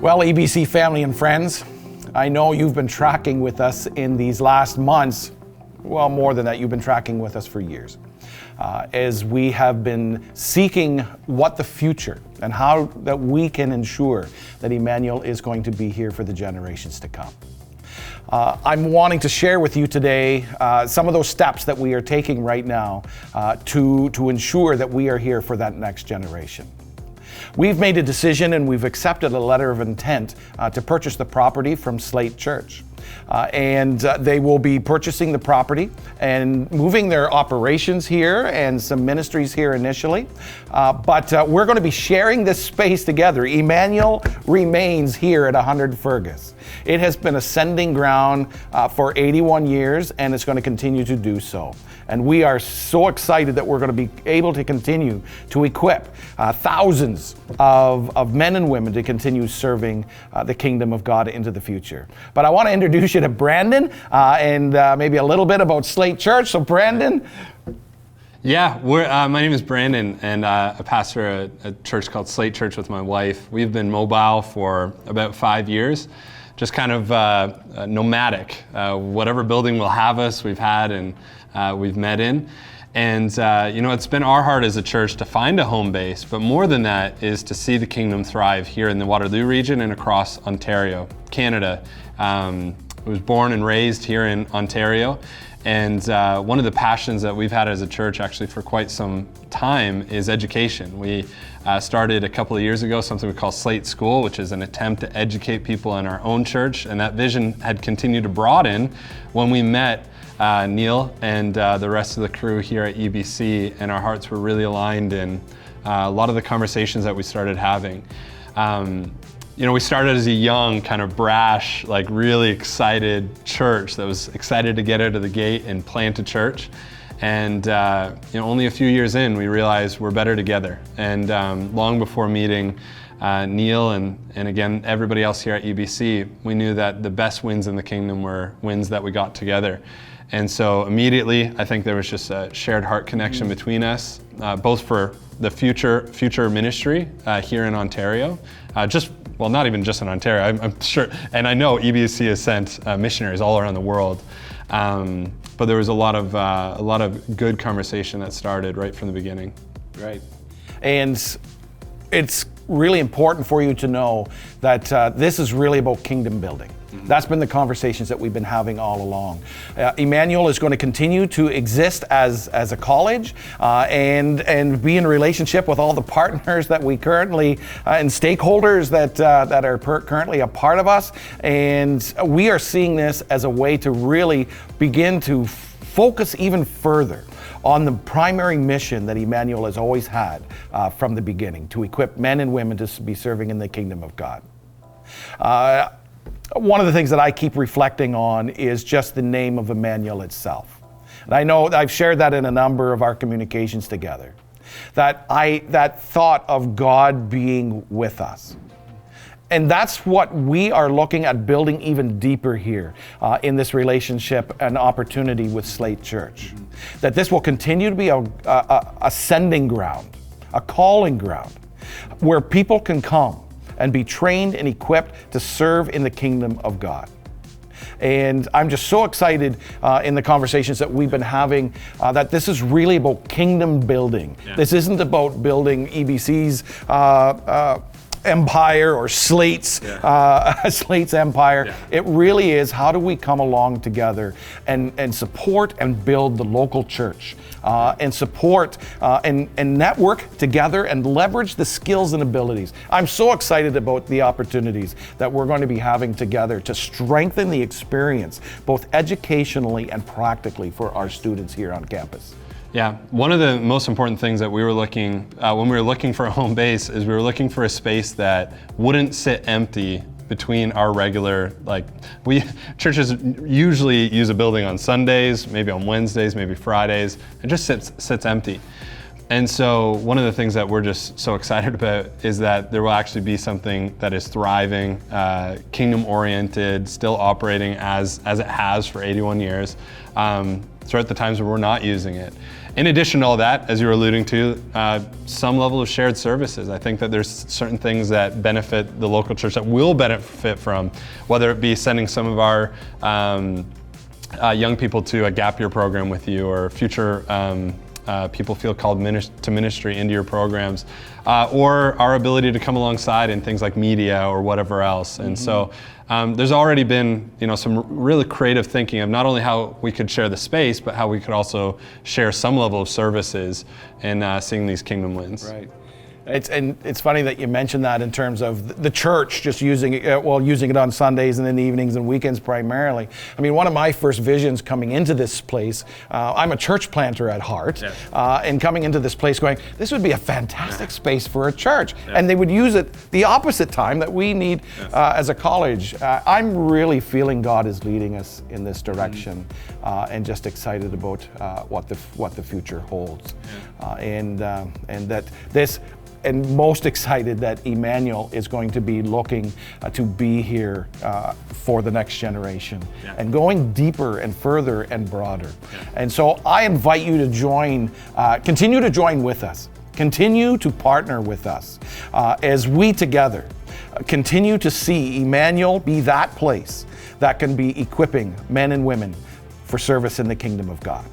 Well, EBC family and friends, I know you've been tracking with us in these last months. Well, more than that, you've been tracking with us for years. As we have been seeking what the future and how that we can ensure that Emmanuel is going to be here for the generations to come. I'm wanting to share with you today some of those steps that we are taking right now to ensure that we are here for that next generation. We've made a decision and we've accepted a letter of intent to purchase the property from Slate Church. They will be purchasing the property and moving their operations here and some ministries here initially. But we're going to be sharing this space together. Emmanuel remains here at 100 Fergus. It has been ascending ground for 81 years and it's going to continue to do so. And we are so excited that we're going to be able to continue to equip thousands of men and women to continue serving the kingdom of God into the future. But I want to introduce you to Brandon and maybe a little bit about Slate Church. So Brandon. Yeah, my name is Brandon and I pastor a church called Slate Church with my wife. We've been mobile for about 5 years. Just kind of nomadic. Whatever building will have us, we've had and we've met in. And it's been our heart as a church to find a home base, but more than that is to see the kingdom thrive here in the Waterloo region and across Ontario, Canada. I was born and raised here in Ontario. And one of the passions that we've had as a church actually for quite some time is education. We started a couple of years ago something we call Slate School, which is an attempt to educate people in our own church. And that vision had continued to broaden when we met Neil and the rest of the crew here at EBC, and our hearts were really aligned in a lot of the conversations that we started having. We started as a young, kind of brash, like really excited church that was excited to get out of the gate and plant a church. And only a few years in, we realized we're better together. And long before meeting Neil and again, everybody else here at EBC, we knew that the best wins in the kingdom were wins that we got together. And so immediately, I think there was just a shared heart connection between us, both for the future ministry here in Ontario. Not even just in Ontario, I'm sure, and I know EBC has sent missionaries all around the world. But there was a lot of good conversation that started right from the beginning. Right. And it's really important for you to know that this is really about kingdom building. That's been the conversations that we've been having all along. Emmanuel is going to continue to exist as a college and be in relationship with all the partners that we currently and stakeholders that are currently a part of us. And we are seeing this as a way to really begin to focus even further on the primary mission that Emmanuel has always had from the beginning, to equip men and women to be serving in the kingdom of God. One of the things that I keep reflecting on is just the name of Emmanuel itself. And I know I've shared that in a number of our communications together, that thought of God being with us. And that's what we are looking at building even deeper here in this relationship and opportunity with Slate Church. That this will continue to be a sending ground, a calling ground, where people can come and be trained and equipped to serve in the kingdom of God. And I'm just so excited in the conversations that we've been having that this is really about kingdom building. Yeah. This isn't about building EBC's empire or Slate's empire. Yeah. It really is, how do we come along together and support and build the local church and support and network together and leverage the skills and abilities. I'm so excited about the opportunities that we're going to be having together to strengthen the experience, both educationally and practically, for our students here on campus. Yeah, one of the most important things that we were looking, when we were looking for a home base, is we were looking for a space that wouldn't sit empty between our regular, churches usually use a building on Sundays, maybe on Wednesdays, maybe Fridays. It just sits empty. And so one of the things that we're just so excited about is that there will actually be something that is thriving, kingdom-oriented, still operating as it has for 81 years, throughout the times where we're not using it. In addition to all that, as you were alluding to, some level of shared services. I think that there's certain things that benefit the local church that will benefit from, whether it be sending some of our young people to a gap year program with you, or future people feel called to ministry into your programs, or our ability to come alongside in things like media or whatever else. And so there's already been, some really creative thinking of not only how we could share the space, but how we could also share some level of services in seeing these kingdom wins. Right. It's funny that you mentioned that in terms of the church just using it on Sundays and in the evenings and weekends primarily. I mean, one of my first visions coming into this place, I'm a church planter at heart, and coming into this place going, this would be a fantastic space for a church. And they would use it the opposite time that we need as a college. I'm really feeling God is leading us in this direction, and just excited about what the future holds. And that this, and most excited that Emmanuel is going to be looking to be here for the next generation, and going deeper and further and broader. And so I invite you to join, continue to join with us, continue to partner with us as we together continue to see Emmanuel be that place that can be equipping men and women for service in the kingdom of God.